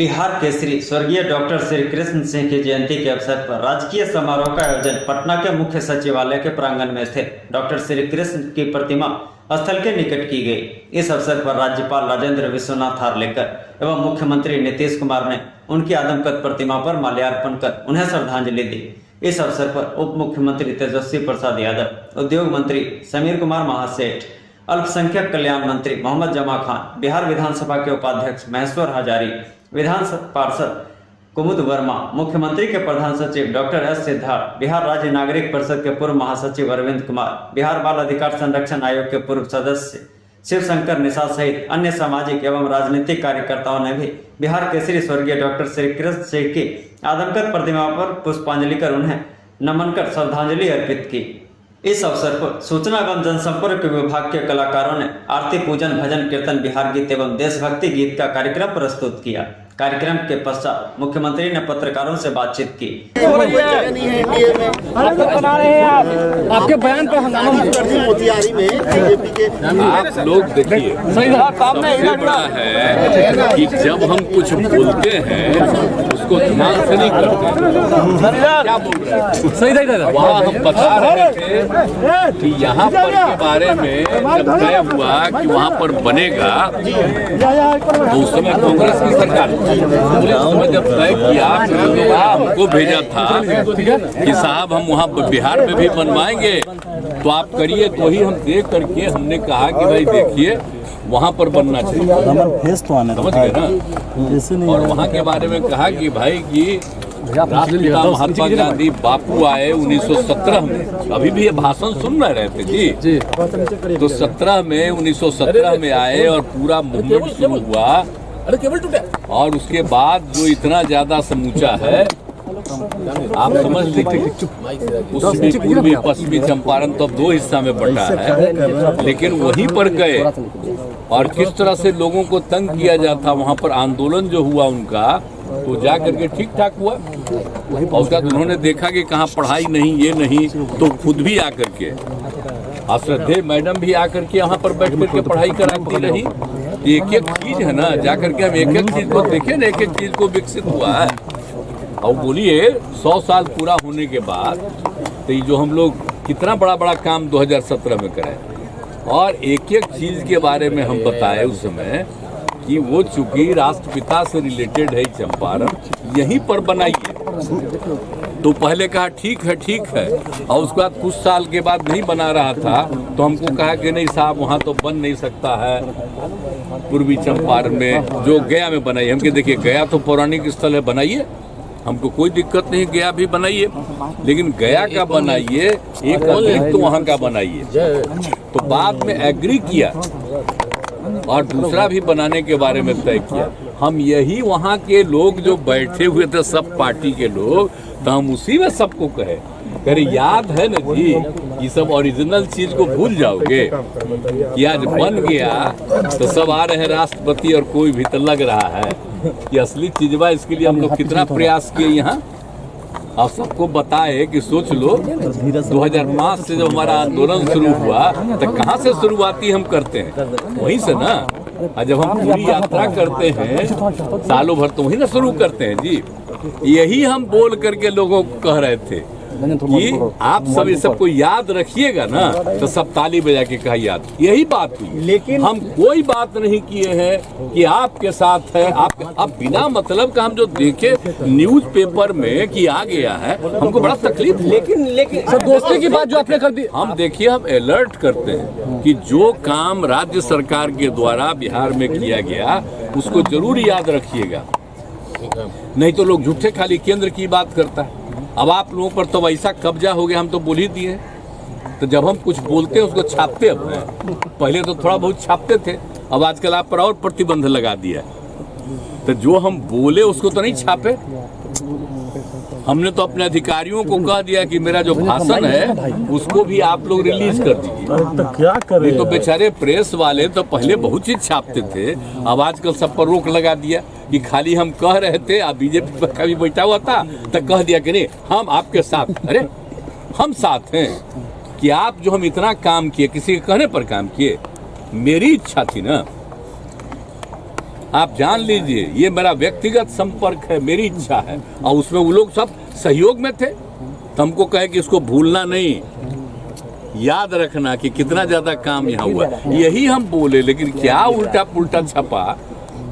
बिहार केसरी स्वर्गीय डॉक्टर श्री कृष्ण सिंह की जयंती के अवसर पर राजकीय समारोह का आयोजन पटना के मुख्य सचिवालय के प्रांगण में स्थित डॉक्टर श्री कृष्ण की प्रतिमा स्थल के निकट की गई। इस अवसर पर राज्यपाल राजेंद्र विश्वनाथ हार्लेकर एवं मुख्यमंत्री नीतीश कुमार ने उनकी आदमकद प्रतिमा पर माल्यार्पण कर उन्हें श्रद्धांजलि दी। इस अवसर पर उप मुख्यमंत्री तेजस्वी प्रसाद यादव, उद्योग मंत्री समीर कुमार महासेठ, अल्पसंख्यक कल्याण मंत्री मोहम्मद जमा खान, बिहार विधानसभा के उपाध्यक्ष महेश्वर हजारी, विधान पार्षद कुमुद वर्मा, मुख्यमंत्री के प्रधान सचिव डॉक्टर एस सिद्धार्थ, बिहार राज्य नागरिक परिषद के पूर्व महासचिव अरविंद कुमार, बिहार बाल अधिकार संरक्षण आयोग के पूर्व सदस्य शिवशंकर निषाद सहित अन्य सामाजिक एवं राजनीतिक कार्यकर्ताओं ने भी बिहार केसरी स्वर्गीय डॉक्टर श्री कृष्ण सिंह की आदमकद प्रतिमा पर पुष्पांजलि कर उन्हें नमन कर श्रद्धांजलि अर्पित की। इस अवसर पर सूचना एवं जनसंपर्क विभाग के कलाकारों ने आरती, पूजन, भजन, कीर्तन, बिहार गीत एवं देशभक्ति गीत का कार्यक्रम प्रस्तुत किया। कार्यक्रम के पश्चात मुख्यमंत्री ने पत्रकारों से बातचीत की। आपके बयान पर मोतिहारी में बीजेपी के आप लोग देखिए, सबसे बड़ा है कि जब हम कुछ बोलते हैं उसको ध्यान से नहीं करते। क्या बोल रहे हैं? वहाँ हम बता रहे थे कि यहाँ पर के बारे में जब तय हुआ कि वहाँ पर बनेगा, तो उस समय कांग्रेस की सरकार उसमें जब तय किया हमको भेजा था कि साहब हम वहाँ बिहार में भी बनवाएंगे तो आप करिए। तो ही हम देख करके हमने कहा कि भाई देखिए वहाँ पर बनना चाहिए, समझ गए ना। और वहाँ के बारे में कहा कि भाई कि राष्ट्रपिता महात्मा गांधी बापू आए 1917 में, अभी भी ये भाषण सुन रहे थे जी। तो 1917 में आए और पूरा मूवमेंट शुरू हुआ। अरे केबल टूटा। और उसके बाद जो इतना ज्यादा समूचा है, आप समझ लीजिए, उसमें पूर्वी पश्चिमी चंपारण तो अब 2 हिस्सा में बंटा है, लेकिन वहीं पर गए और किस तरह से लोगों को तंग किया जाता, वहाँ पर आंदोलन जो हुआ उनका, तो जा करके ठीक ठाक हुआ। और उसका उन्होंने देखा कि कहाँ पढ़ाई नहीं, ये नहीं, तो खुद भी आकर के श्रद्धेय मैडम भी आकर के यहाँ पर बैठ करके पढ़ाई कराती रही। एक एक चीज है ना, जाकर के हम एक एक चीज को देखें ना, एक एक चीज को विकसित हुआ है। और बोलिए 100 साल पूरा होने के बाद तो ये जो हम लोग कितना बड़ा बड़ा काम 2017 में करें, और एक एक चीज के बारे में हम बताए उस समय कि वो चूंकि राष्ट्रपिता से रिलेटेड है, चंपारण यहीं पर बनाइए। तो पहले कहा ठीक है, और उसके बाद कुछ साल के बाद नहीं बना रहा था, तो हमको कहा कि नहीं साहब वहाँ तो बन नहीं सकता है पूर्वी चंपारण में, जो गया में बनाइए। हम के देखिए गया तो पौराणिक स्थल है, बनाइए, हमको कोई दिक्कत नहीं, गया भी बनाइए, लेकिन गया का बनाइए, एक अतिरिक्त तो वहाँ का बनाइए। तो बाद में एग्री किया और दूसरा भी बनाने के बारे में तय किया। हम यही वहाँ के लोग जो बैठे हुए थे, सब पार्टी के लोग, तो हम उसी में सबको कहे, अरे याद है ना जी, ये सब ओरिजिनल चीज को भूल जाओगे कि आज बन गया तो सब आ रहे हैं राष्ट्रपति और कोई भी, तो लग रहा है कि असली चीजवा। इसके लिए हम लोग कितना प्रयास किए यहाँ, और सबको बताए कि सोच लो 2005 से जब हमारा आंदोलन शुरू हुआ तो कहाँ से शुरुआती हम करते हैं, वहीं से ना। और जब हम पूरी यात्रा करते हैं सालों भर, तो वहीं ना शुरू करते हैं जी। यही हम बोल करके लोगों को कह रहे थे कि आप सब ये सबको याद रखिएगा ना, तो सब ताली बजा के कहा याद। यही बात हुई, लेकिन हम कोई बात नहीं किए हैं कि आपके साथ है। आप अब बिना मतलब का हम जो देखे न्यूज़पेपर में कि आ गया है, हमको बड़ा तकलीफ। लेकिन सर दोस्ती की बात जो आपने कर दी, हम देखिए, हम अलर्ट करते हैं कि जो काम राज्य सरकार के द्वारा बिहार में किया गया उसको जरूर याद रखिएगा, नहीं तो लोग झूठे खाली केंद्र की बात करता है। अब आप लोगों पर तो वैसा कब्जा हो गया, हम तो बोल ही दिए। तो जब हम कुछ बोलते हैं उसको छापते अब हैं, पहले तो थोड़ा बहुत छापते थे, अब आजकल आप पर और प्रतिबंध लगा दिया। तो जो हम बोले उसको तो नहीं छापे, हमने तो अपने अधिकारियों को कह दिया कि मेरा जो भाषण है उसको भी आप लोग रिलीज कर दीजिए। तो क्या करें? तो बेचारे प्रेस वाले तो पहले बहुत चीज छापते थे, अब आजकल सब पर रोक लगा दिया कि खाली हम कह रहे थे। अब बीजेपी का भी बैठा हुआ था तो कह दिया कि नहीं हम आपके साथ। अरे हम साथ हैं कि आप जो हम इतना काम किए, किसी के कहने पर काम किए, मेरी इच्छा थी ना आप जान लीजिए, ये मेरा व्यक्तिगत संपर्क है, मेरी इच्छा है, और उसमें वो लोग सब सहयोग में थे। तो हमको कहे कि इसको भूलना नहीं, याद रखना कि कितना ज्यादा काम यहाँ हुआ, यही हम बोले। लेकिन क्या उल्टा पुल्टा छपा,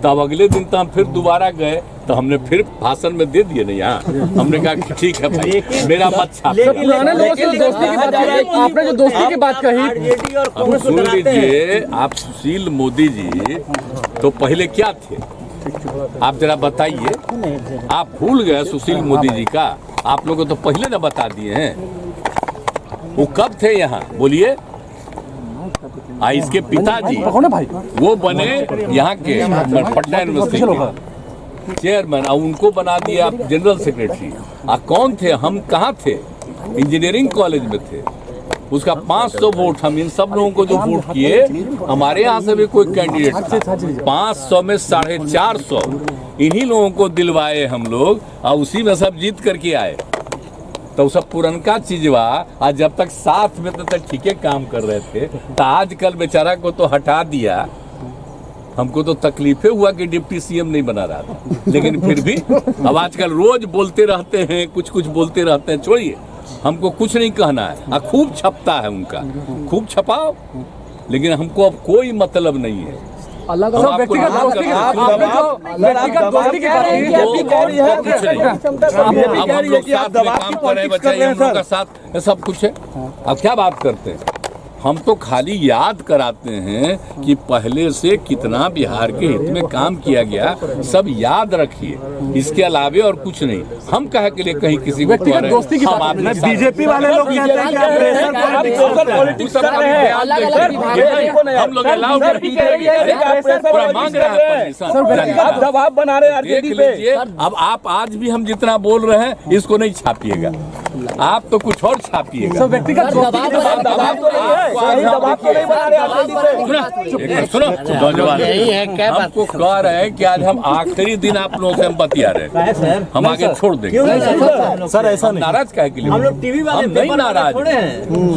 तब अगले दिन तो हम फिर दोबारा गए तो हमने फिर भाषण में दे दिए। नहीं, यहाँ हमने कहा कि ठीक है भाई, मेरा मत छाप। पुराने लोगों से दोस्ती की बात कही, आपने जो दोस्ती की बात कही, अब सुन लीजिए, आप सुशील मोदी जी तो पहले क्या थे, आप जरा बताइए। आप भूल गए सुशील मोदी जी का, आप लोगों को तो पहले न बता दिए हैं। वो कब थे यहाँ, बोलिए। इसके पिताजी वो बने यहाँ के पटना यूनिवर्सिटी के चेयरमैन, और उनको बना दिया जनरल सेक्रेटरी। कौन थे, हम कहाँ थे, इंजीनियरिंग कॉलेज में थे। उसका 500 वोट, हम इन सब लोगों को जो वोट किए, हमारे यहाँ से भी कोई कैंडिडेट था, 500 में 450 इन्हीं लोगों को दिलवाए हम लोग, और उसी में सब जीत करके आए। तो सब पुरनका चीजवा, आज जब तक साथ में तब तक ठीक है काम कर रहे थे, तो आजकल बेचारा को तो हटा दिया। हमको तो तकलीफें हुआ कि डिप्टी सीएम नहीं बना रहा था, लेकिन फिर भी अब आजकल रोज बोलते रहते हैं, कुछ कुछ बोलते रहते हैं। छोड़िए, हमको कुछ नहीं कहना है। खूब छपता है उनका, खूब छपाओ, लेकिन हमको अब कोई मतलब नहीं है। अलग अलग व्यक्तिगत दोस्ती की बात कही, हम लोग साथ में काम कर रहे हैं, बच्चे हम लोग का साथ सब कुछ है। अब क्या बात करते हैं, हम तो खाली याद कराते हैं कि पहले से कितना बिहार के हित में काम किया गया, सब याद रखिए। इसके अलावे और कुछ नहीं। हम कहे के लिए कहीं किसी को दोस्ती की बात नहीं। बीजेपी वाले लोग कहते हैं कि आप प्रेशर पॉलिटिक्स कर रहे हैं, हम लोग अलाउ मांग रहे हैं, आप दबाव बना रहे हैं आरजेडी पे। अब आप आज भी हम जितना बोल रहे हैं इसको नहीं छापिएगा, आप तो कुछ और छापिएगा। व्यक्तिगत सुनो, नौजवान हमको कह रहे हैं कि आज हम आखिरी दिन आप लोगों से हम बतिया रहे हैं, हम आगे छोड़ देंगे। सर ऐसा नहीं, नाराज काहे के लिए, हम लोग टीवी वाले नहीं नाराज,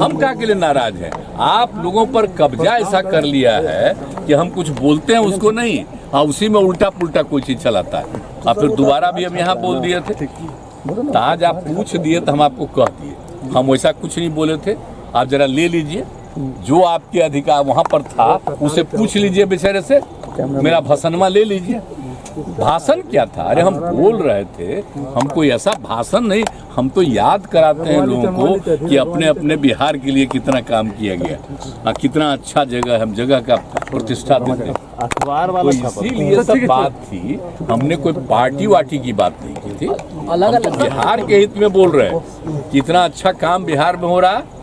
हम क्या के लिए नाराज हैं। आप लोगों पर कब्जा ऐसा कर लिया है कि हम कुछ बोलते हैं उसको नहीं, और उसी में उल्टा पुल्टा कोई चीज चलाता है। और फिर दोबारा भी हम यहाँ बोल दिए थे, तो आज आप पूछ दिए तो हम आपको कह दिए, हम वैसा कुछ नहीं बोले थे। आप जरा ले लीजिए, जो आपके अधिकार वहां पर था उसे पूछ लीजिए बेचारे से, मेरा भाषणमा ले लीजिए। भाषण क्या था, अरे हम बोल रहे थे, हम कोई ऐसा भाषण नहीं, हम तो याद कराते हैं लोगों को कि अपने अपने बिहार के लिए कितना काम किया गया, कितना अच्छा जगह, हम जगह का प्रतिष्ठा देते हैं। तो इसीलिए सब बात थी, हमने कोई पार्टी वार्टी की बात नहीं की थी। हम तो बिहार के हित में बोल रहे हैं, कितना अच्छा काम बिहार में हो रहा है।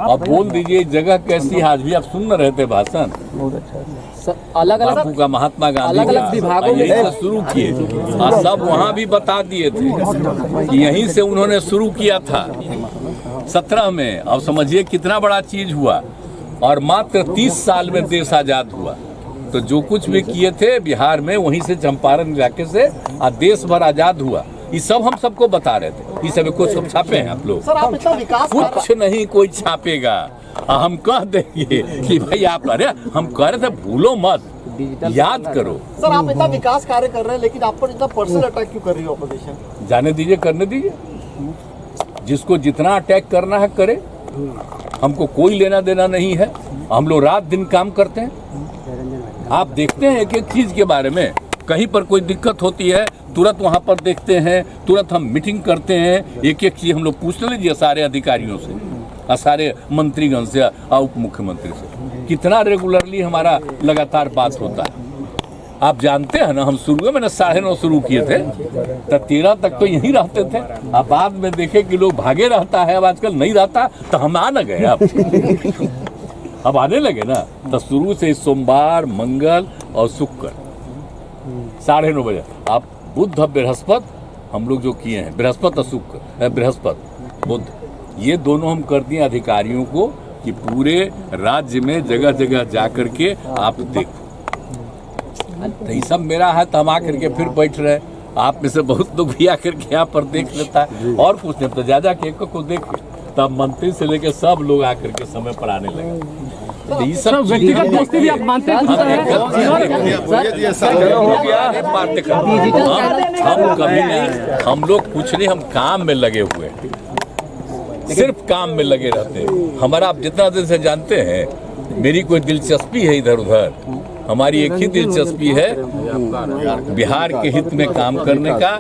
अब बोल दीजिए जगह कैसी है, आज भी आप सुन रहे थे भाषण, अलग अलग बापू का, महात्मा गांधी का, यही से शुरू किए, और सब वहाँ भी बता दिए थे कि यहीं से उन्होंने शुरू किया था 17 में। अब समझिए कितना बड़ा चीज हुआ, और मात्र 30 साल में देश आजाद हुआ। तो जो कुछ भी किए थे बिहार में, वहीं से चंपारण इलाके से देश भर आजाद हुआ। ये सब हम सबको बता रहे थे, ये सब कुछ सब छापे हैं आप लोग। सर आप इतना विकास कुछ नहीं कोई छापेगा, हम कह देंगे कि भाई आप, अरे हम कह रहे थे भूलो मत, याद करो। सर आप इतना विकास कार्य कर रहे हैं, लेकिन आप पर इतना पर्सनल अटैक क्यों कर रही है ऑपोजिशन? जाने दीजिए, करने दीजिए, जिसको जितना अटैक करना है करे, हमको कोई लेना देना नहीं है। हम लोग रात दिन काम करते हैं, आप देखते हैं एक एक चीज के बारे में। कहीं पर कोई दिक्कत होती है तुरंत वहां पर देखते हैं, तुरंत हम मीटिंग करते हैं, एक एक चीज हम लोग पूछ लीजिए सारे अधिकारियों से, सारे मंत्रीगण से, उप मुख्यमंत्री से, कितना रेगुलरली हमारा लगातार बात होता है। आप जानते हैं ना, हम शुरू में मैंने 9:30 शुरू किए थे, तो 13 तक तो यहीं रहते थे। अब बाद में देखे कि लोग भागे रहता है, अब आजकल नहीं रहता, तो हम आ न गए, अब आने लगे ना। तो शुरू से सोमवार, मंगल और शुक्र 9:30 बजे, आप बुध बृहस्पति हम लोग जो किए हैं, बृहस्पति और शुक्र, बृहस्पति बुध, ये दोनों हम कर दिए अधिकारियों को कि पूरे राज्य में जगह जगह जाकर के आप देखो। तो ये सब मेरा है, तो हम आकर के फिर बैठ रहे। आप में से बहुत लोग भी आकर के यहाँ पर देख लेता है, और कुछ नहीं तो ज्यादा के को देख, तब मंत्री से लेकर सब लोग आकर के समय पर आने लगे। ये सर सब व्यक्तिगत दोस्ती भी आप मानते हैं कुछ तरह हो गया है बात कर हम कभी नहीं, हम लोग कुछ नहीं, हम काम में लगे हुए हैं, सिर्फ काम में लगे रहते हैं। हमारा आप जितना दिन से जानते हैं, मेरी कोई दिलचस्पी है इधर उधर, हमारी एक ही दिलचस्पी है बिहार के हित में काम करने का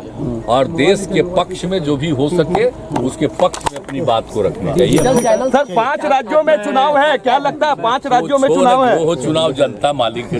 और देश के पक्ष में जो भी हो सके उसके पक्ष में अपनी बात को रखनी चाहिए। सर 5 राज्यों में चुनाव है, क्या लगता है 5 राज्यों में चुनाव है? वो चुनाव जनता मालिक है।